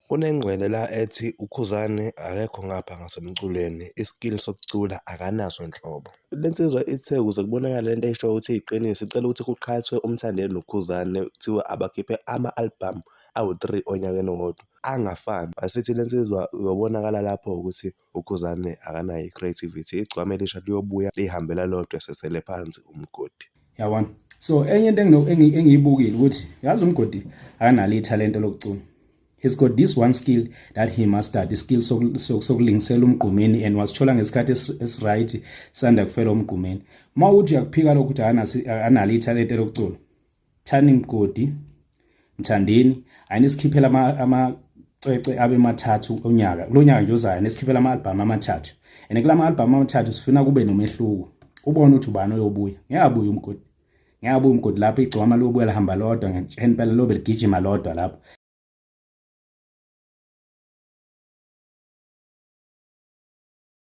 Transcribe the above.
Kunengqwele la ethi uKhuzani akekho ngapha ngasemculweni, iskill sokucula akanaso nhlobo. Le nsizwa ithe ukuze kubonakale lento eyishoyo ukuthi iyiqiniso, icela ukuthi kuqhathwe uMthandeni noKhuzani kuthiwa abakhiphe ama-album awu-3 onyakeni owodwa angafani. Asithi le nsizwa uyobonakala lapho ukuthi uKhuzani akanayo i-creativity, iGcokama Elisha liyobuya lihambela lodwa esesele phansi umgodi. Yabona, so enye into engiyibukile ukuthi yazi umgodi akanalo ithalente lokucula. He's got this one skill that he mastered, iskill sokulingisela umgqumeni, and wasithola ngesikhathi esiright sanda kufela umgqumeni. Uma uthi uyakuphika lokhu ukuthi akanalo ithalente lokucula, Thani Mgodi, Mthandeni, ayinesikhiphela amacece abe mathathu onyaka. Kulo nyaka nje ozayo nesikhiphela ama-album amathathu. And kulama album amathathu sifuna kube nomehluko. Ubone ukuthi ubani oyobuya. Ngiyabuya umgodi. Ngiyabuya umgodi lapho iGcokama lobuya lahamba lodwa ngempela lobe ligijima lodwa lapho.